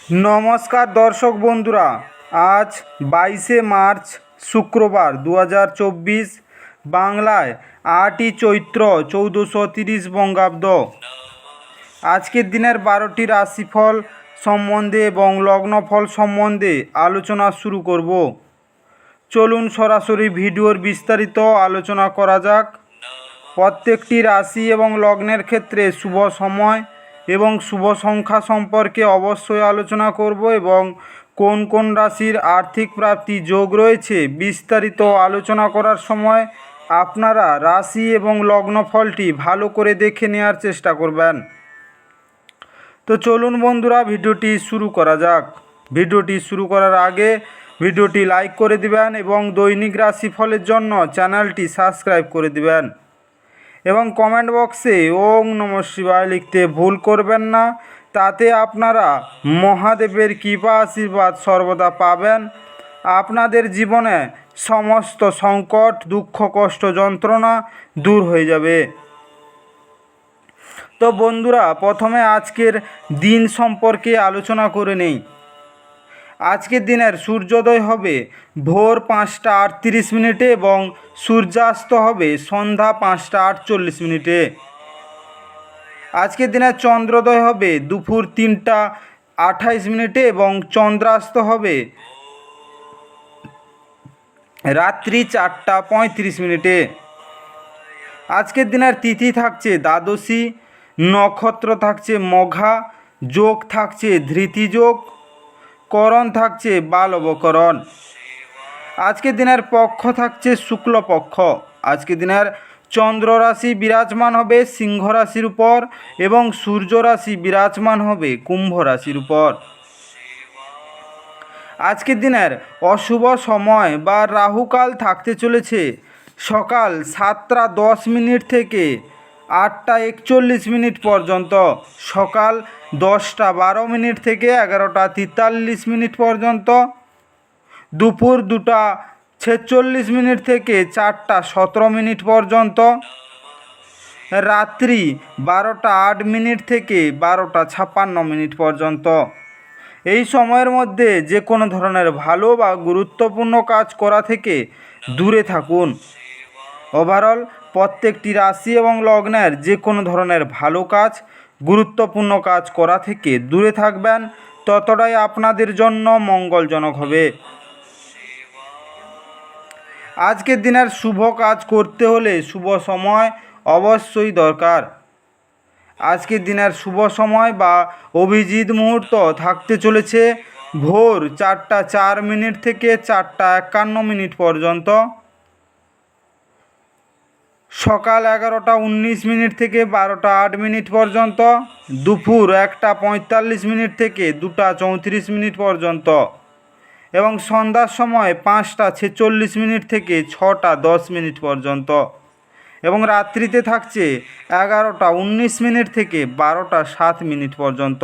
নমস্কার দর্শক বন্ধুরা, আজ 22শে মার্চ শুক্রবার 2024, বাংলায় 8ই চৈত্র 1430 বঙ্গাব্দ। আজকের দিনের 12টি রাশিফল সম্বন্ধে এবং লগ্নফল সম্বন্ধে আলোচনা শুরু করব। চলুন সরাসরি ভিডিওর বিস্তারিত আলোচনা করা যাক। প্রত্যেকটি রাশি এবং লগ্নের ক্ষেত্রে শুভ সময় এবং শুভ সংখ্যা সম্পর্কে অবশ্যই আলোচনা করব এবং কোন কোন রাশির আর্থিক প্রাপ্তি যোগ রয়েছে বিস্তারিত আলোচনা করার সময় আপনারা রাশি এবং লগ্নফলটি ভালো করে দেখে নেওয়ার চেষ্টা করবেন। তো চলুন বন্ধুরা, ভিডিওটি শুরু করা যাক। ভিডিওটি শুরু করার আগে ভিডিওটি লাইক করে দিবেন এবং দৈনিক রাশিফলের জন্য চ্যানেলটি সাবস্ক্রাইব করে দিবেন এবং কমেন্ট বক্সে ওম নমঃ শিবায় লিখতে ভুল করবেন না। তাতে আপনারা মহাদেবের কৃপা আশীর্বাদ সর্বদা পাবেন। আপনাদের জীবনে সমস্ত সংকট, দুঃখ, কষ্ট, যন্ত্রণা দূর হয়ে যাবে। তো বন্ধুরা, প্রথমে আজকের দিন সম্পর্কে আলোচনা করে নেই। আজকের দিনের সূর্যোদয় হবে ভোর 5টা 38 মিনিটে এবং সূর্যাস্ত হবে সন্ধ্যা 5টা 48 মিনিটে। আজকের দিনের চন্দ্রোদয় হবে দুপুর 3টা 28 মিনিটে এবং চন্দ্রাস্ত হবে রাত্রি 4টা 35 মিনিটে। আজকের দিনের তিথি থাকছে দ্বাদশী, নক্ষত্র থাকছে মঘা, যোগ থাকছে ধৃতিযোগ, করণ থাকছে বালবকরণ। আজকের দিনের পক্ষ থাকছে শুক্লপক্ষ। আজকের দিনের চন্দ্র রাশি বিরাজমান হবে সিংহ রাশির উপর এবং সূর্য রাশি বিরাজমান হবে কুম্ভ রাশির উপর। আজকের দিনের অশুভ সময় বা রাহুকাল থাকতে চলেছে সকাল 7টা 10 মিনিট থেকে 8টা 41 মিনিট পর্যন্ত, সকাল 10টা 12 মিনিট থেকে 11টা 43 মিনিট পর্যন্ত, দুপুর 2টা 46 মিনিট থেকে 4টা 17 মিনিট পর্যন্ত, রাত্রি 12টা 8 মিনিট থেকে 12টা 56 মিনিট পর্যন্ত। এই সময়ের মধ্যে যে কোনো ধরনের ভালো বা গুরুত্বপূর্ণ কাজ করা থেকে দূরে থাকুন। ওভারঅল প্রত্যেকটি রাশি এবং লগ্নের যে কোনো ধরনের ভালো কাজ, গুরুত্বপূর্ণ কাজ করা থেকে দূরে থাকবেন, ততটাই আপনাদের জন্য মঙ্গলজনক হবে। আজকের দিনের শুভ কাজ করতে হলে শুভ সময় অবশ্যই দরকার। আজকের দিনের শুভ সময় বা অভিজিৎ মুহূর্ত থাকতে চলেছে ভোর 4টা 4 মিনিট থেকে 4টা 51 মিনিট পর্যন্ত, সকাল 11টা 19 মিনিট থেকে 12টা 8 মিনিট পর্যন্ত, দুপুর 1টা 45 মিনিট থেকে 2টা 34 মিনিট পর্যন্ত এবং সন্ধ্যার সময় 5টা 46 মিনিট থেকে 6টা 10 মিনিট পর্যন্ত এবং রাত্রিতে থাকছে 11টা 19 মিনিট থেকে 12টা 7 মিনিট পর্যন্ত।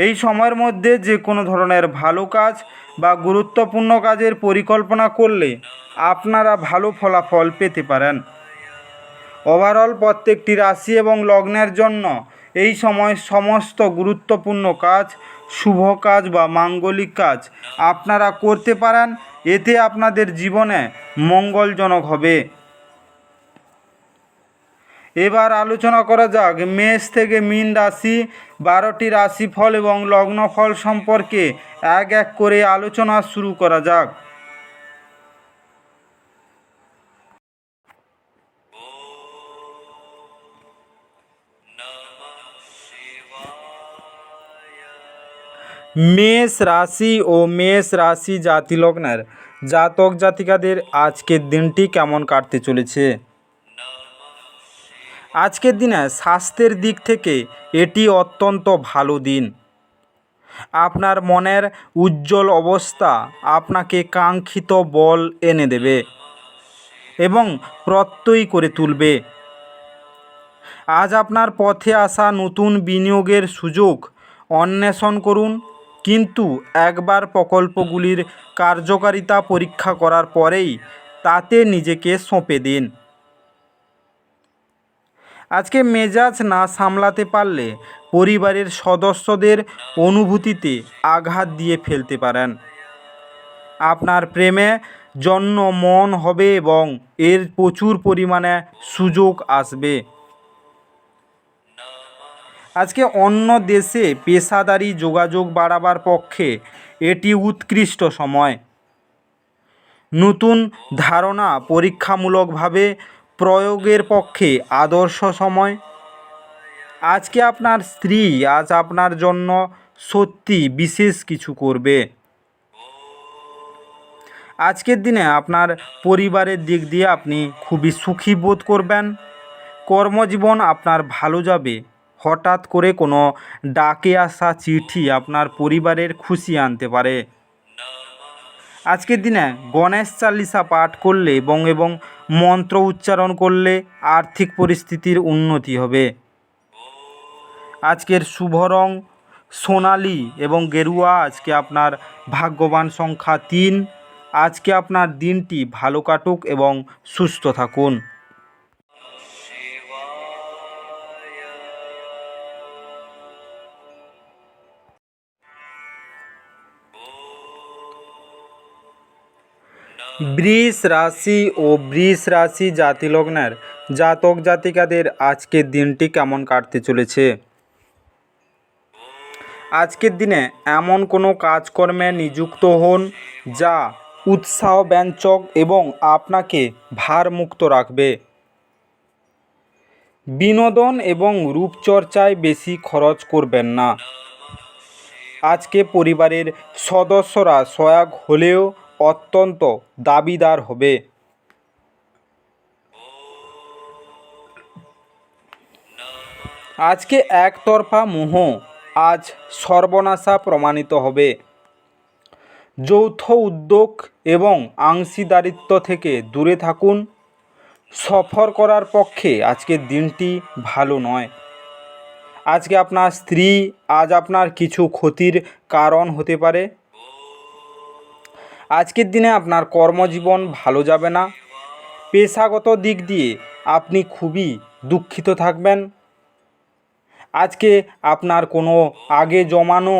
এই সময়ের মধ্যে যে কোনো ধরনের ভালো কাজ বা গুরুত্বপূর্ণ কাজের পরিকল্পনা করলে আপনারা ভালো ফলাফল পেতে পারেন। ওভারঅল প্রত্যেকটি রাশি এবং লগ্নের জন্য এই সময় সমস্ত গুরুত্বপূর্ণ কাজ, শুভ কাজ বা মাঙ্গলিক কাজ আপনারা করতে পারেন। এতে আপনাদের জীবনে মঙ্গলজনক হবে। এবার আলোচনা করা যাক মেষ থেকে মীন রাশি 12টি রাশিফল এবং লগ্নফল সম্পর্কে এক এক করে আলোচনা শুরু করা যাক। মেষ রাশি ও মেষ রাশি জাতি লগ্নের জাতক জাতিকাদের আজকের দিনটি কেমন কাটতে চলেছে। আজকের দিনে স্বাস্থ্যের দিক থেকে এটি অত্যন্ত ভালো দিন। আপনার মনের উজ্জ্বল অবস্থা আপনাকে কাঙ্ক্ষিত বল এনে দেবে এবং প্রত্যয়ী করে তুলবে। আজ আপনার পথে আসা নতুন বিনিয়োগের সুযোগ অন্বেষণ করুন, কিন্তু একবার প্রকল্পগুলির কার্যকারিতা পরীক্ষা করার পরেই তাতে নিজেকে সঁপে দিন। আজকে মেজাজ না সামলাতে পারলে পরিবারের সদস্যদের অনুভূতিতে আঘাত দিয়ে ফেলতে পারেন। আপনার প্রেমে জন্য মন হবে এবং এর প্রচুর পরিমাণে সুযোগ আসবে। আজকে অন্য দেশে পেশাদারি যোগাযোগ বাড়াবার পক্ষে এটি উৎকৃষ্ট সময়। নতুন ধারণা পরীক্ষামূলকভাবে প্রয়োগের পক্ষে আদর্শ সময়। আজকে আপনার স্ত্রী আজ আপনার জন্য সত্যি বিশেষ কিছু করবে। আজকের দিনে আপনার পরিবারের দিক দিয়ে আপনি খুবই সুখী বোধ করবেন। কর্মজীবন আপনার ভালো যাবে। হঠাৎ করে কোনো ডাকে আসা চিঠি আপনার পরিবারের খুশি আনতে পারে। আজকের দিনে গণেশ চালিসা পাঠ করলে এবং মন্ত্র উচ্চারণ করলে আর্থিক পরিস্থিতির উন্নতি হবে। আজকের শুভ রং সোনালি এবং গেরুয়া। আজকে আপনার ভাগ্যবান সংখ্যা 3। আজকে আপনার দিনটি ভালো কাটুক এবং সুস্থ থাকুন। বৃষ রাশি ও বৃষ রাশি জাতি লগ্নের জাতক জাতিকাদের আজকের দিনটি কেমন কাটতে চলেছে। আজকের দিনে এমন কোনো কাজকর্মে নিযুক্ত হন যা উৎসাহ ব্যঞ্জক এবং আপনাকে ভারমুক্ত রাখবে। বিনোদন এবং রূপচর্চায় বেশি খরচ করবেন না। আজকে পরিবারের সদস্যরা সহায়ক হলেও অত্যন্ত দাবিদার হবে। আজকে একতরফা মোহ আজ সর্বনাশা প্রমাণিত হবে। যৌথ উদ্যোগ এবং অংশীদারিত্ব থেকে দূরে থাকুন। সফর করার পক্ষে আজকের দিনটি ভালো নয়। আজকে আপনার স্ত্রী আজ আপনার কিছু ক্ষতির কারণ হতে পারে। আজকের দিনে আপনার কর্মজীবন ভালো যাবে না। পেশাগত দিক দিয়ে আপনি খুবই দুঃখিত থাকবেন। আজকে আপনার কোনো আগে জমানো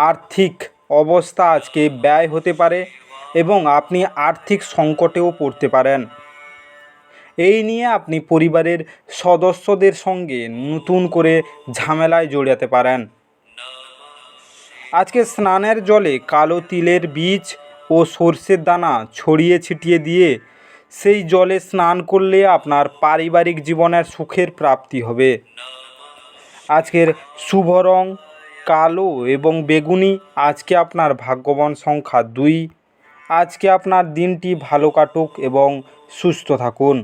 আর্থিক অবস্থা আজকে ব্যয় হতে পারে এবং আপনি আর্থিক সংকটেও পড়তে পারেন। এই নিয়ে আপনি পরিবারের সদস্যদের সঙ্গে নতুন করে ঝামেলায় জড়াতে পারেন। আজকে স্নানের জলে কালো তিলের বীজ ও সর্ষের দানা ছড়িয়ে ছিটিয়ে দিয়ে সেই জলে স্নান করলে আপনার পারিবারিক জীবনের সুখের প্রাপ্তি হবে। আজকের শুভ রং কালো এবং বেগুনি। আজকে আপনার ভাগ্যবান সংখ্যা 2। আজকে আপনার দিনটি ভালো কাটুক এবং সুস্থ থাকুন।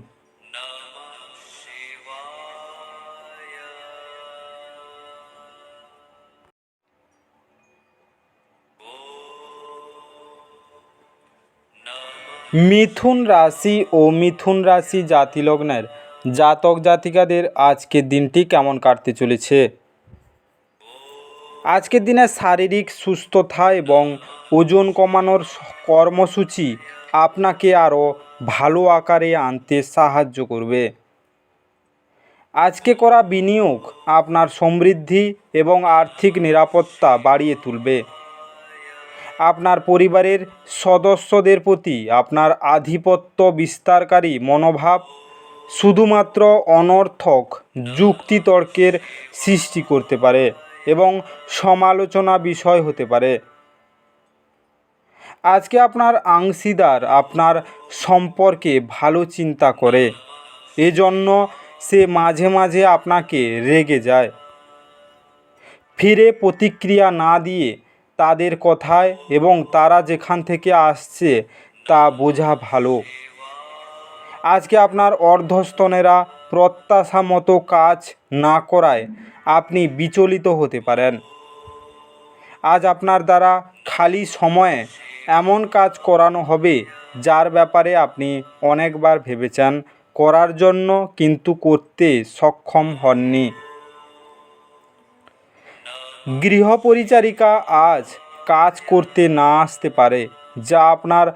মিথুন রাশি ও মিথুন রাশি জাতি লগ্নের জাতক জাতিকাদের আজকের দিনটি কেমন কাটতে চলেছে। আজকের দিনে শারীরিক সুস্থতা এবং ওজন কমানোর কর্মসূচি আপনাকে আরও ভালো আকারে আনতে সাহায্য করবে। আজকে করা বিনিয়োগ আপনার সমৃদ্ধি এবং আর্থিক নিরাপত্তা বাড়িয়ে তুলবে। আপনার পরিবারের সদস্যদের প্রতি আপনার আধিপত্য বিস্তারকারী মনোভাব শুধুমাত্র অনর্থক যুক্তিতর্কের সৃষ্টি করতে পারে এবং সমালোচনা বিষয় হতে পারে। আজকে আপনার অংশীদার আপনার সম্পর্কে ভালো চিন্তা করে, এজন্য সে মাঝে মাঝে আপনাকে রেগে যায়। ফিরে প্রতিক্রিয়া না দিয়ে তাদের কথায় এবং তারা যেখান থেকে আসছে তা বোঝা ভালো। আজকে আপনার অর্ধস্তনেরা প্রত্যাশা মতো কাজ না করায় আপনি বিচলিত হতে পারেন। আজ আপনার দ্বারা খালি সময়ে এমন কাজ করানো হবে যার ব্যাপারে আপনি অনেকবার ভেবেছেন করার জন্য কিন্তু করতে সক্ষম হননি। গৃহপরিচারিকা আজ কাজ করতে না আসতে পারে, যা আপনার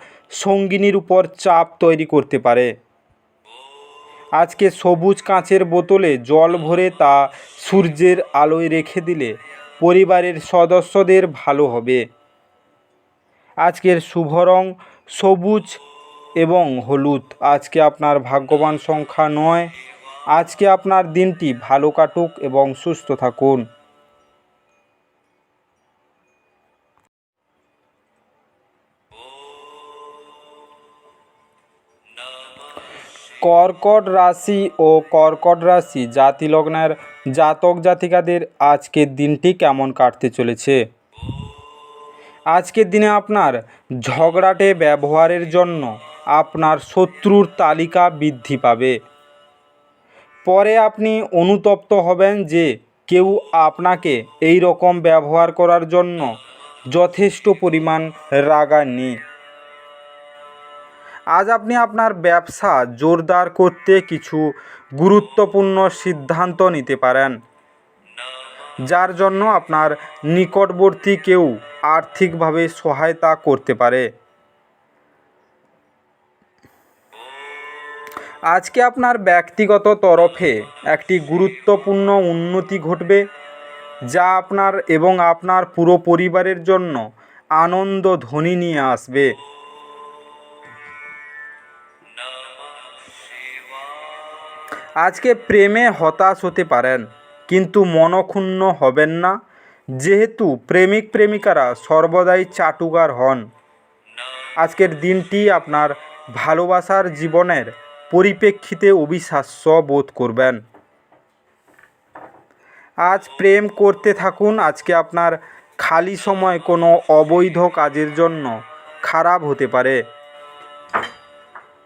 সঙ্গিনীর উপর চাপ তৈরি করতে পারে। আজকে সবুজ কাঁচের বোতলে জল ভরে তা সূর্যের আলোয় রেখে দিলে পরিবারের সদস্যদের ভালো হবে। আজকের শুভ রং সবুজ এবং হলুদ। আজকে আপনার ভাগ্যবান সংখ্যা 9। আজকে আপনার দিনটি ভালো কাটুক এবং সুস্থ থাকুন। কর্কট রাশি ও কর্কট রাশি জাতি লগ্নের জাতক জাতিকাদের আজকের দিনটি কেমন কাটতে চলেছে। আজকের দিনে আপনার ঝগড়াটে ব্যবহারের জন্য আপনার শত্রুর তালিকা বৃদ্ধি পাবে। পরে আপনি অনুতপ্ত হবেন যে কেউ আপনাকে এই রকম ব্যবহার করার জন্য যথেষ্ট পরিমাণ রাগাননি। আজ আপনি আপনার ব্যবসা জোরদার করতে কিছু গুরুত্বপূর্ণ সিদ্ধান্ত নিতে পারেন, যার জন্য আপনার নিকটবর্তী কেউ আর্থিকভাবে সহায়তা করতে পারে। আজকে আপনার ব্যক্তিগত তরফে একটি গুরুত্বপূর্ণ উন্নতি ঘটবে, যা আপনার এবং আপনার পুরো পরিবারের জন্য আনন্দ ধ্বনি নিয়ে আসবে। আজকে প্রেমে হতাশ হতে পারেন, কিন্তু মনক্ষুণ্ণ হবেন না, যেহেতু প্রেমিক প্রেমিকারা সর্বদাই চাটুকার হন। আজকের দিনটি আপনার ভালোবাসার জীবনের পরিপ্রেক্ষিতে অবিশ্বাস্য বোধ করবেন। আজ প্রেম করতে থাকুন। আজকে আপনার খালি সময় কোনো অবৈধ কাজের জন্য খারাপ হতে পারে।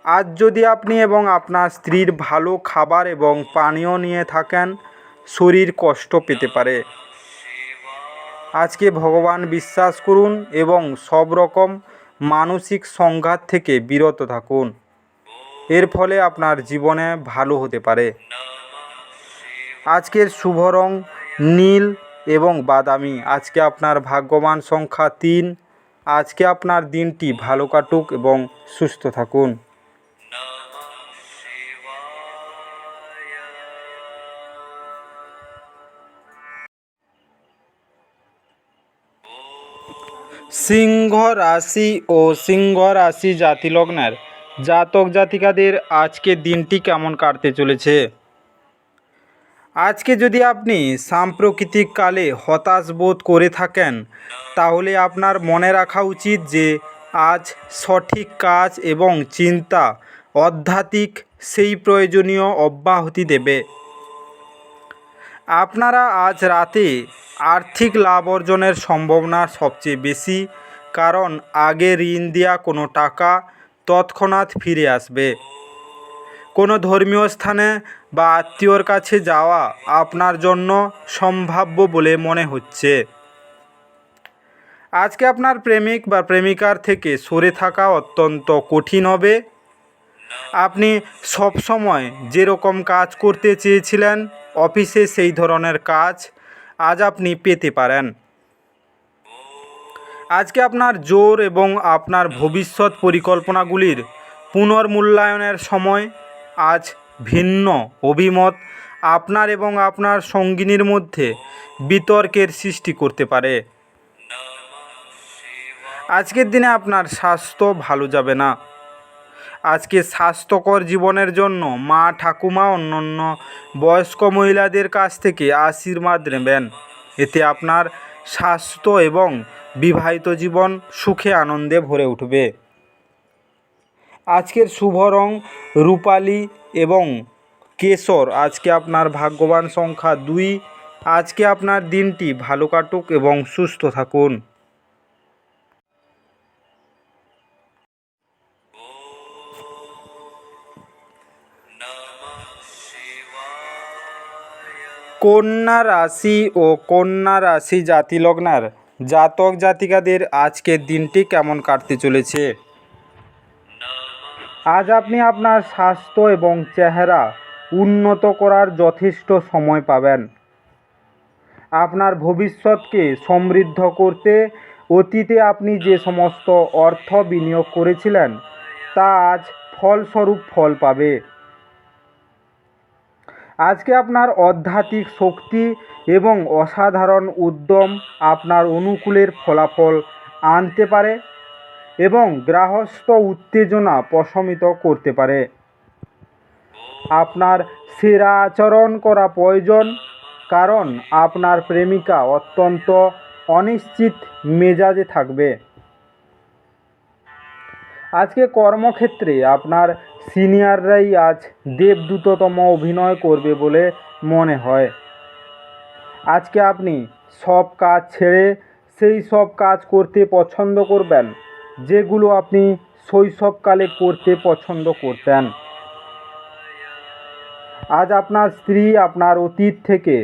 আজ যদি আপনি এবং আপনার স্ত্রীর ভালো খাবার এবং পানীয় নিয়ে থাকেন, শরীর কষ্ট পেতে পারে। আজকে ভগবান বিশ্বাস করুন এবং সব রকম মানসিক সংঘাত থেকে বিরত থাকুন। এর ফলে আপনার জীবনে ভালো হতে পারে। আজকের শুভ রং নীল এবং বাদামি। আজকে আপনার ভাগ্যবান সংখ্যা 3। আজকে আপনার দিনটি ভালো কাটুক এবং সুস্থ থাকুন। সিংহ রাশি ও সিংহ রাশি জাতি লগ্নের জাতক জাতিকাদের আজকের দিনটি কেমন কাটতে চলেছে। আজকে যদি আপনি সাম্প্রতিক কালে হতাশ বোধ করে থাকেন, তাহলে আপনার মনে রাখা উচিত যে আজ সঠিক কাজ এবং চিন্তা আধ্যাত্মিক সেই প্রয়োজনীয় অব্যাহতি দেবে। আপনারা আজ রাতে আর্থিক লাভ অর্জনের সম্ভাবনা সবচেয়ে বেশি, কারণ আগে ঋণ দেওয়া কোনো টাকা তৎক্ষণাৎ ফিরে আসবে। কোনো ধর্মীয় স্থানে বা আত্মীয়র কাছে যাওয়া আপনার জন্য সম্ভাব্য বলে মনে হচ্ছে। আজকে আপনার প্রেমিক বা প্রেমিকার থেকে সরে থাকা অত্যন্ত কঠিন হবে। আপনি সবসময় যেরকম কাজ করতে চেয়েছিলেন অফিসে, সেই ধরনের কাজ আজ আপনি পেতে পারেন। আজকে আপনার জোর এবং আপনার ভবিষ্যৎ পরিকল্পনাগুলির পুনর্মূল্যায়নের সময়। আজ ভিন্ন অভিমত আপনার এবং আপনার সঙ্গিনীর মধ্যে বিতর্কের সৃষ্টি করতে পারে। আজকের দিনে আপনার স্বাস্থ্য ভালো যাবে না। আজকে স্বাস্থ্যকর জীবনের জন্য মা, ঠাকুমা, অন্যান্য বয়স্ক মহিলাদের কাছ থেকে আশীর্বাদ নেবেন। এতে আপনার স্বাস্থ্য এবং বিবাহিত জীবন সুখে আনন্দে ভরে উঠবে। আজকের শুভ রং রূপালি এবং কেশর। আজকে আপনার ভাগ্যবান সংখ্যা 2। আজকে আপনার দিনটি ভালো কাটুক এবং সুস্থ থাকুন। কন্যা রাশি ও কন্যা রাশি জাতি লগ্নের জাতক জাতিকাদের আজকের দিনটি কেমন কাটতে চলেছে। আজ আপনি আপনার স্বাস্থ্য এবং চেহারা উন্নত করার যথেষ্ট সময় পাবেন। আপনার ভবিষ্যৎকে সমৃদ্ধ করতে অতীতে আপনি যে সমস্ত অর্থ বিনিয়োগ করেছিলেন তা আজ ফলস্বরূপ ফল পাবে। আজকে আপনার আধ্যাত্মিক শক্তি এবং অসাধারণ উদ্যম আপনার অনুকূলের ফলাফল আনতে পারে এবং গ্রাহস্থ উত্তেজনা প্রশমিত করতে পারে। আপনার সেরা আচরণ করা প্রয়োজন, কারণ আপনার প্রেমিকা অত্যন্ত অনিশ্চিত মেজাজে থাকবে। আজকে কর্মক্ষেত্রে আপনার সিনিয়ররাই আজ দেবদূততম অভিনয় করবে বলে মনে হয়। আজকে আপনি সব কাজ ছেড়ে সেই সব কাজ করতে পছন্দ করবেন যেগুলো আপনি শৈশবকালে করতে পছন্দ করতেন। আজ আপনার স্ত্রী আপনার অতীত থেকে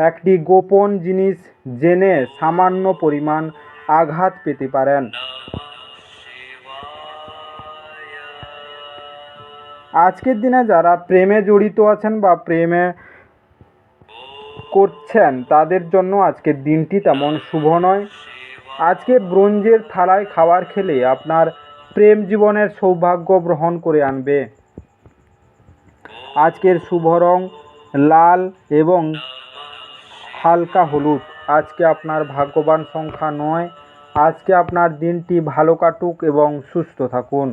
একটি গোপন জিনিস জেনে সামান্য পরিমাণ আঘাত পেতে পারেন। আজকের দিনে যারা প্রেমে জড়িত আছেন বা প্রেমে করছেন তাদের জন্য আজকের দিনটি তেমন শুভ নয়। আজকে ব্রোঞ্জের থালায় খাবার খেলে আপনার প্রেম জীবনের সৌভাগ্য গ্রহণ করে আনবে। আজকের শুভ রং লাল এবং হালকা হলুদ। আজকে আপনার ভাগ্যবান সংখ্যা 9। আজকে আপনার দিনটি ভালো কাটুক এবং সুস্থ থাকুন।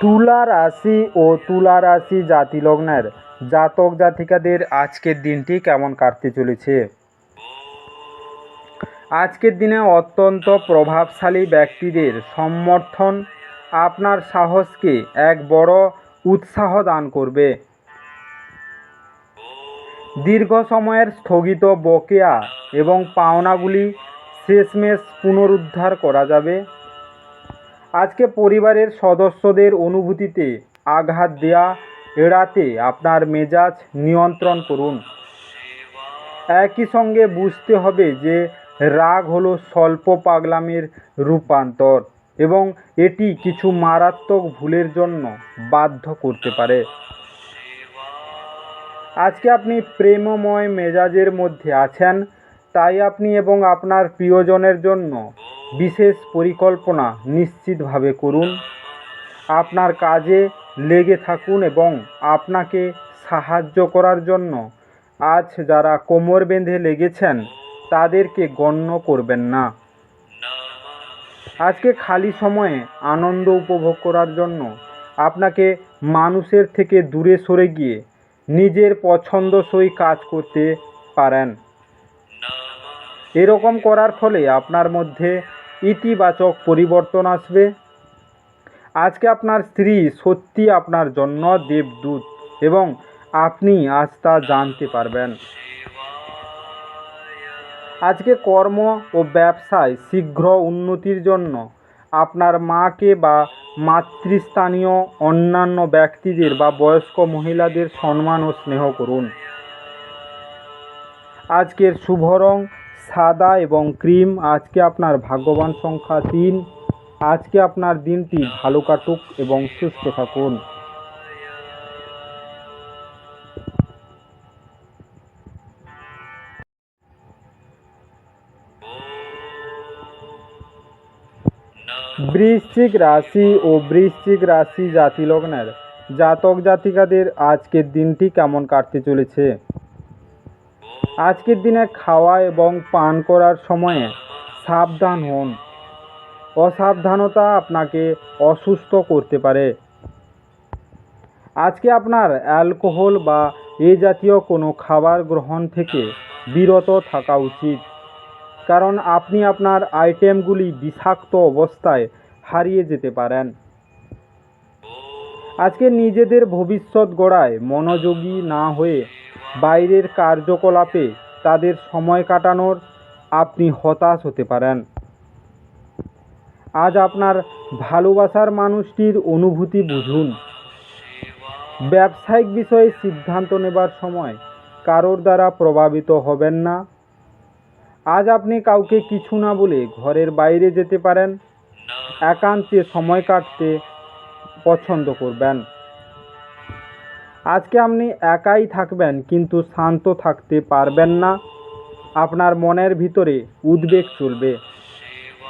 তুলা রাশি ও তুলা রাশি জাতি লগ্নের জাতক জাতিকাদের আজকের দিনটি কেমন কাটতে চলেছে? আজকের দিনে অত্যন্ত প্রভাবশালী ব্যক্তিদের সমর্থন আপনার সাহসকে এক বড় উৎসাহ দান করবে। দীর্ঘ সময়ের স্থগিত বকেয়া এবং পাওনাগুলি শেষমেশ পুনরুদ্ধার করা যাবে। আজকে পরিবারের সদস্যদের অনুভূতিতে আঘাত দেওয়া এড়াতে আপনার মেজাজ নিয়ন্ত্রণ করুন। একই সঙ্গে বুঝতে হবে যে রাগ হলো স্বল্প পাগলামির রূপান্তর এবং এটি কিছু মারাত্মক ভুলের জন্য বাধ্য করতে পারে। আজকে আপনি প্রেমময় মেজাজের মধ্যে আছেন, তাই আপনি এবং আপনার প্রিয়জনের জন্য বিশেষ পরিকল্পনা নিশ্চিতভাবে করুন। আপনার কাজে লেগে থাকুন এবং আপনাকে সাহায্য করার জন্য আজ যারা কোমর বেঁধে লেগেছেন তাদেরকে গণ্য করবেন না। আজকে খালি সময়ে আনন্দ উপভোগ করার জন্য আপনাকে মানুষের থেকে দূরে সরে গিয়ে নিজের পছন্দসই কাজ করতে পারেন। এরকম করার ফলে আপনার মধ্যে ইতিবাচক পরিবর্তন আসবে। আজকে আপনার স্ত্রী সত্যি আপনার জন্য দেবদূত এবং আপনি আজ তা জানতে পারবেন। আজকে কর্ম ও ব্যবসায় শীঘ্র উন্নতির জন্য আপনার মাকে বা মাতৃস্থানীয় অন্যান্য ব্যক্তিদের বা বয়স্ক মহিলাদের সম্মান ও স্নেহ করুন। আজকের শুভ রং সাদা এবং ক্রিম। আজকে আপনার ভাগ্যবান সংখ্যা 3। আজকে আপনার দিনটি ভালো কাটুক এবং সুস্থ থাকুন। বৃশ্চিক রাশি ও বৃশ্চিক রাশি জাতি লগ্নের জাতক জাতিকাদের আজকের দিনটি কেমন কাটতে চলেছে? আজকের দিনে খাওয়া এবং পান করার সময়ে সাবধান হন। অসাবধানতা আপনাকে অসুস্থ করতে পারে। আজকে আপনার অ্যালকোহল বা এ জাতীয় কোনো খাবার গ্রহণ থেকে বিরত থাকা উচিত, কারণ আপনি আপনার আইটেমগুলি বিষাক্ত অবস্থায় হারিয়ে যেতে পারেন। আজকে নিজেদের ভবিষ্যৎ গড়ায় মনোযোগী না হয়ে বাইরের কার্যকলাপে তাদের সময় কাটানোর আপনি হতাশ হতে পারেন। আজ আপনার ভালোবাসার মানুষটির অনুভূতি বুঝুন। ব্যবসায়িক বিষয়ে সিদ্ধান্ত নেবার সময় কারোর দ্বারা প্রভাবিত হবেন না। আজ আপনি কাউকে কিছু না বলে ঘরের বাইরে যেতে পারেন। একান্তে সময় কাটতে পছন্দ করবেন। আজকে আপনি একাই থাকবেন কিন্তু শান্ত থাকতে পারবেন না। আপনার মনের ভিতরে উদ্বেগ চলবে।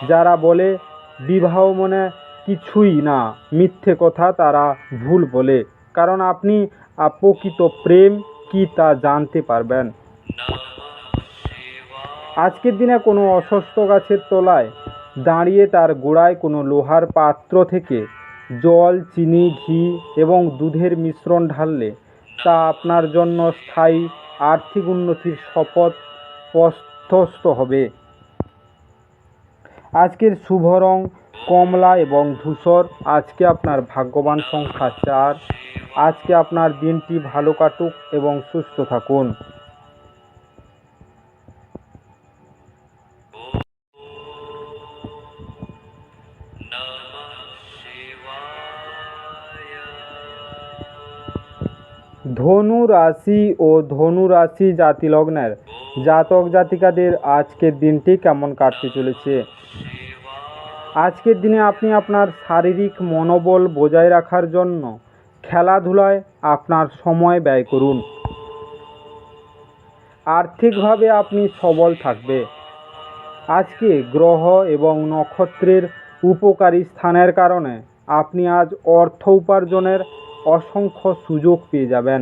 যারা বলে বিবাহ মনে কিছুই না, মিথ্যে কথা, তারা ভুল বলে। কারণ আপনি প্রকৃত প্রেম কি তা জানতে পারবেন। আজকের দিনে কোনো অসুস্থ গাছের তলায় দাঁড়িয়ে তার গোড়ায় কোনো লোহার পাত্র থেকে জল, চিনি, ঘি এবং দুধের মিশ্রণ ঢাললে তা আপনার জন্য স্থায়ী আর্থিক উন্নতির শপথ স্পষ্ট হবে। আজকের শুভ রং কমলা এবং ধূসর। আজকে আপনার ভাগ্যবান সংখ্যা 4। আজকে আপনার দিনটি ভালো কাটুক এবং সুস্থ থাকুন। ধনু রাশি ও ধনু রাশি জাতি লগ্নের জাতক জাতিকাদের আজকের দিনটি কেমন কাটতে চলেছে। আজকের দিনে আপনি আপনার শারীরিক মনোবল বজায় রাখার জন্য খেলাধুলায় আপনার সময় ব্যয় করুন। আর্থিকভাবে আপনি সবল থাকবে। আজকে গ্রহ এবং নক্ষত্রের উপকারী স্থানের কারণে আপনি আজ অর্থ উপার্জনের অসংখ্য সুযোগ পেয়ে যাবেন।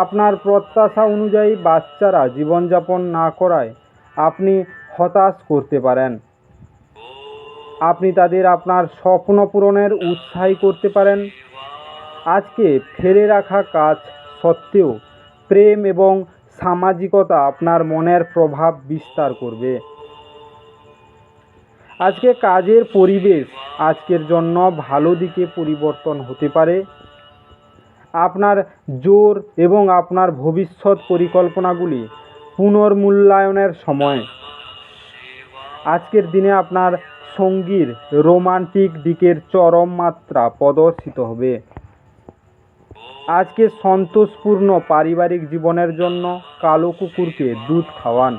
আপনার প্রত্যাশা অনুযায়ী বাচ্চারা জীবনযাপন না করায় আপনি হতাশ করতে পারেন। আপনি তাদের আপনার স্বপ্ন পূরণের উৎসাহী করতে পারেন। আজকে ফেলে রাখা কাজ সত্ত্বেও প্রেম এবং সামাজিকতা আপনার মনের প্রভাব বিস্তার করবে। আজকে কাজের পরিবেশ আজকের জন্য ভালো দিকে পরিবর্তন হতে পারে। আপনার জোর এবং আপনার ভবিষ্যৎ পরিকল্পনাগুলি পুনর্মূল্যায়নের সময়। আজকের দিনে আপনার সঙ্গীর রোমান্টিক দিকের চরম মাত্রা প্রদর্শিত হবে। আজকে সন্তোষপূর্ণ পারিবারিক জীবনের জন্য কালো কুকুরকে দুধ খাওয়ান।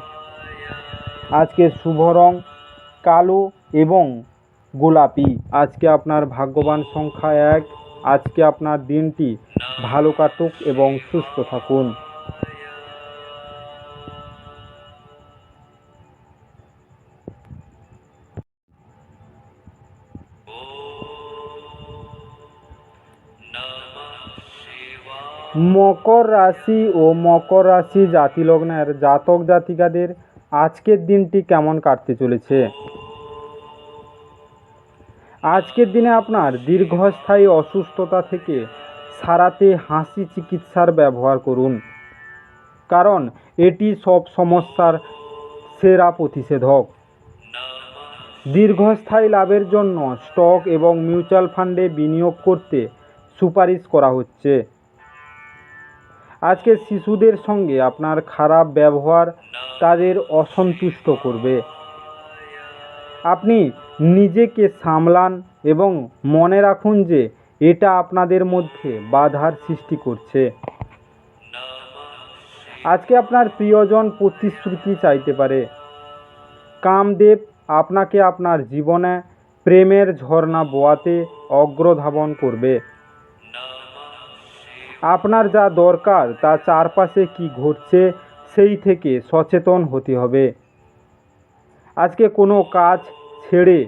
আজকে শুভ রং কালো এবং গোলাপি। আজকে আপনার ভাগ্যবান সংখ্যা 1। আজকে আপনার দিনটি ভালো কাটুক এবং সুস্থ থাকুন। মকর রাশি ও মকর রাশি জাতি লগ্নের জাতক জাতিকাদের আজকের দিনটি কেমন কাটতে চলেছে। আজকের দিনে আপনার দীর্ঘস্থায়ী অসুস্থতা থেকে সারাতে হাসি চিকিৎসার ব্যবহার করুন, কারণ এটি সব সমস্যার সেরা প্রতিষেধক। দীর্ঘস্থায়ী লাভের জন্য স্টক এবং মিউচুয়াল ফান্ডে বিনিয়োগ করতে সুপারিশ করা হচ্ছে। আজকে শিশুদের সঙ্গে আপনার খারাপ ব্যবহার তাদের অসন্তুষ্ট করবে। আপনি নিজেকে সামলান এবং মনে রাখুন যে এটা আপনাদের মধ্যে বাধার সৃষ্টি করছে। আজকে আপনার প্রিয়জন প্রতিশ্রুতি চাইতে পারে। কামদেব আপনাকে আপনার জীবনে প্রেমের ঝর্ণা বোয়াতে অগ্রধাবন করবে। আপনার যা দরকার তা চারপাশে কি ঘটছে সেই থেকে সচেতন হতে হবে। আজকে কোনো কাজ ছেড়ে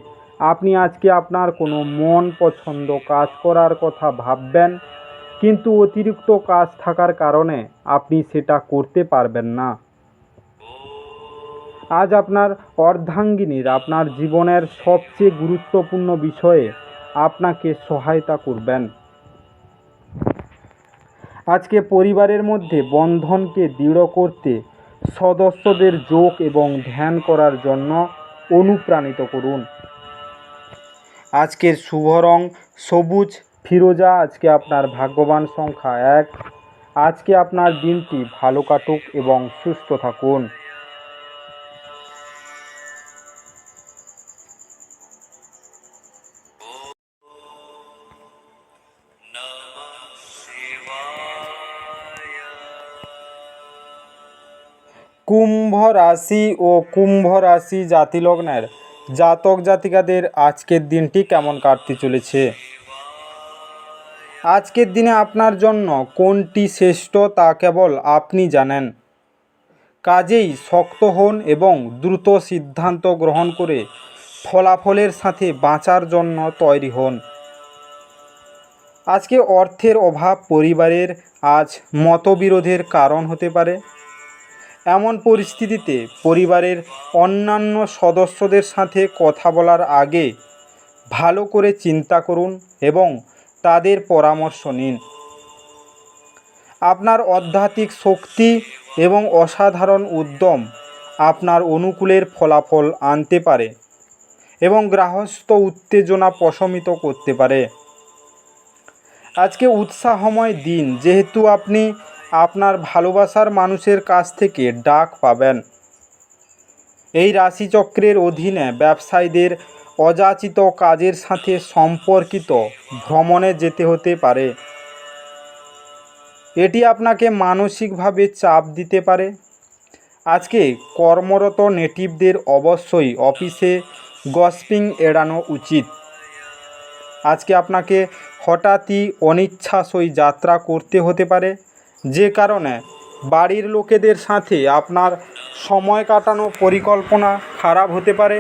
আপনি আজকে আপনার কোনো মন পছন্দ কাজ করার কথা ভাববেন, কিন্তু অতিরিক্ত কাজ থাকার কারণে আপনি সেটা করতে পারবেন না। আজ আপনার অর্ধাঙ্গিনীর আপনার জীবনের সবচেয়ে গুরুত্বপূর্ণ বিষয়ে আপনাকে সহায়তা করবেন। আজকে পরিবারের মধ্যে বন্ধনকে দৃঢ় করতে সদস্যদের যোগ এবং ধ্যান করার জন্য অনুপ্রাণিত করুন। আজকের শুভ রং সবুজ ফিরোজা। আজকে আপনার ভাগ্যবান সংখ্যা 1। আজকে আপনার দিনটি ভালো কাটুক এবং সুস্থ থাকুন। কুম্ভ রাশি ও কুম্ভ রাশি জাতি লগ্নের জাতক জাতিকাদের আজকের দিনটি কেমন কাটতে চলেছে। আজকের দিনে আপনার জন্য কোনটি শ্রেষ্ঠ তা কেবল আপনি জানেন। কাজেই শক্ত হন এবং দ্রুত সিদ্ধান্ত গ্রহণ করে ফলাফলের সাথে বাঁচার জন্য তৈরি হন। আজকে অর্থের অভাব পরিবারের আজ মতবিরোধের কারণ হতে পারে। এমন পরিস্থিতিতে পরিবারের অন্যান্য সদস্যদের সাথে কথা বলার আগে ভালো করে চিন্তা করুন এবং তাদের পরামর্শ নিন। আপনার আধ্যাত্মিক শক্তি এবং অসাধারণ উদ্যম আপনার অনুকূলের ফলাফল আনতে পারে এবং গৃহস্থ উত্তেজনা প্রশমিত করতে পারে। আজকে উৎসাহময় দিন, যেহেতু আপনি আপনার ভালোবাসার মানুষের কাছ থেকে ডাক পাবেন। এই রাশিচক্রের অধীনে ব্যবসায়ীদের অযাচিত কাজের সাথে সম্পর্কিত ভ্রমণে যেতে হতে পারে। এটি আপনাকে মানসিকভাবে চাপ দিতে পারে। আজকে কর্মরত নেটিভদের অবশ্যই অফিসে গসিপিং এড়ানো উচিত। আজকে আপনাকে হঠাৎই অনিচ্ছাসই যাত্রা করতে হতে পারে, যে কারণে বাড়ির লোকেদের সাথে আপনার সময় কাটানো পরিকল্পনা খারাপ হতে পারে।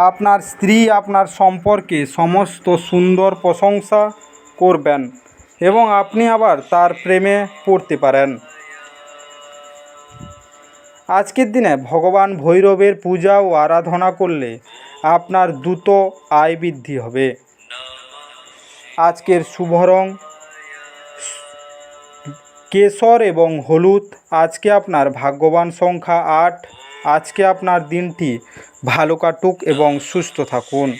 আপনার স্ত্রী আপনার সম্পর্কে সমস্ত সুন্দর প্রশংসা করবেন এবং আপনি আবার তার প্রেমে পড়তে পারেন। আজকের দিনে ভগবান ভৈরবের পূজা ও আরাধনা করলে আপনার দ্রুত আয় বৃদ্ধি হবে। আজকের শুভ রং কেশর এবং হলুদ। আজকে আপনার ভাগ্যবান সংখ্যা 8। আজকে আপনার দিনটি ভালো কাটুক এবং সুস্থ থাকুন।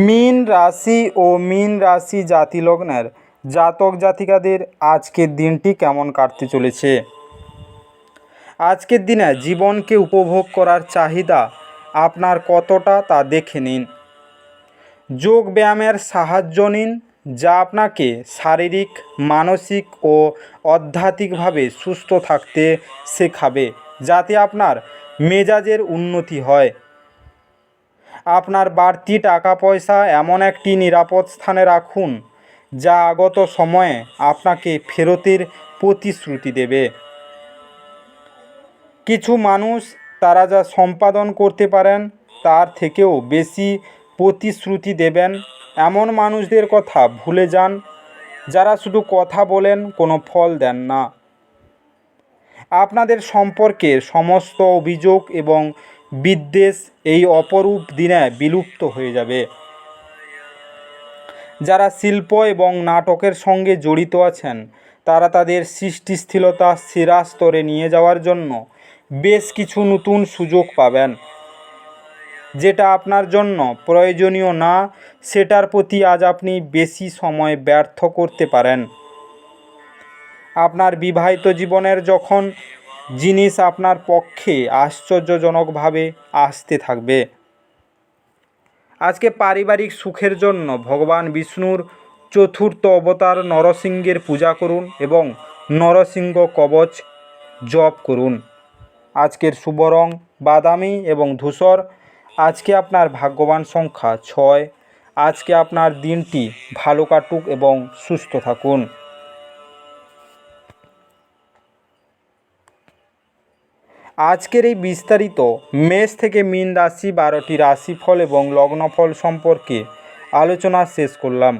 মীন রাশি ও মীন রাশি জাতি লগ্নের জাতক জাতিকাদের আজকের দিনটি কেমন কাটতে চলেছে। আজকের দিনে জীবনকে উপভোগ করার চাহিদা আপনার কতটা তা দেখে নিন। যোগ ব্যায়ামের সাহায্য নিন, যা আপনাকে শারীরিক, মানসিক ও আধ্যাত্মিকভাবে সুস্থ থাকতে শেখাবে, যাতে আপনার মেজাজের উন্নতি হয়। আপনার বাড়তি টাকা পয়সা এমন একটি নিরাপদ স্থানে রাখুন, যা আগত সময়ে আপনাকে ফেরতের প্রতিশ্রুতি দেবে। কিছু মানুষ তারা যা সম্পাদন করতে পারেন তার থেকেও বেশি প্রতিশ্রুতি দেবেন। এমন মানুষদের কথা ভুলে যান, যারা শুধু কথা বলেন, কোনো ফল দেন না। আপনাদের সম্পর্কের সমস্ত অভিযোগ এবং বিদ্বেষ এই অপরূপ দিনে বিলুপ্ত হয়ে যাবে। যারা শিল্প এবং নাটকের সঙ্গে জড়িত আছেন, তারা তাদের সৃষ্টিশীলতা সেরা স্তরে নিয়ে যাওয়ার জন্য বেশ কিছু নতুন সুযোগ পাবেন। যেটা আপনার জন্য প্রয়োজনীয় না, সেটার প্রতি আজ আপনি বেশি সময় ব্যর্থ করতে পারেন। আপনার বিবাহিত জীবনের যখন জিনিস আপনার পক্ষে আশ্চর্যজনকভাবে আসতে থাকবে। আজকে পারিবারিক সুখের জন্য ভগবান বিষ্ণুর চতুর্থ অবতার নরসিংহের পূজা করুন এবং নরসিংহ কবচ জপ করুন। আজকের শুভ রং বাদামি এবং ধূসর। আজকে আপনার ভাগ্যবান সংখ্যা 6। আজকে আপনার দিনটি ভালো কাটুক এবং সুস্থ থাকুন। আজকের এই বিস্তারিত মেষ থেকে মীন রাশি 12টি রাশিফল এবং লগ্নফল সম্পর্কে আলোচনা শেষ করলাম।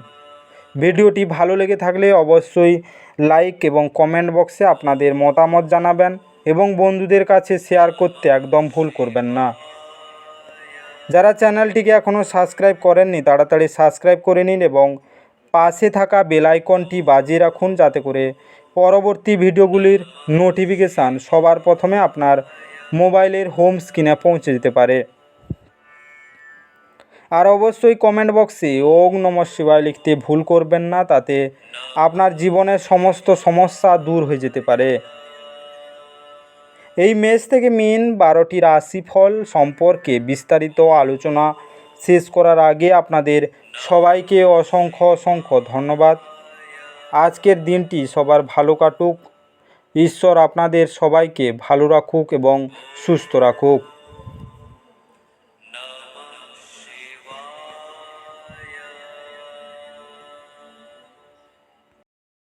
ভিডিওটি ভালো লেগে থাকলে অবশ্যই লাইক এবং কমেন্ট বক্সে আপনাদের মতামত জানাবেন এবং বন্ধুদের কাছে শেয়ার করতে একদম ভুল করবেন না। যারা চ্যানেলটিকে এখনও সাবস্ক্রাইব করেননি, তাড়াতাড়ি সাবস্ক্রাইব করে নিন এবং পাশে থাকা বেল আইকনটি বাজিয়ে রাখুন, যাতে করে পরবর্তী ভিডিওগুলির নোটিফিকেশান সবার প্রথমে আপনার মোবাইলের হোম স্ক্রিনে পৌঁছে যেতে পারে। আর অবশ্যই কমেন্ট বক্সে ওম নমঃ শিবায় লিখতে ভুল করবেন না, তাতে আপনার জীবনের সমস্ত সমস্যা দূর হয়ে যেতে পারে। এই মেষ থেকে মীন 12টি রাশিফল সম্পর্কে বিস্তারিত আলোচনা শেষ করার আগে আপনাদের সবাইকে অসংখ্য ধন্যবাদ। আজকের দিনটি সবার ভালো কাটুক। ঈশ্বর আপনাদের সবাইকে ভালো রাখুক এবং সুস্থ রাখুক।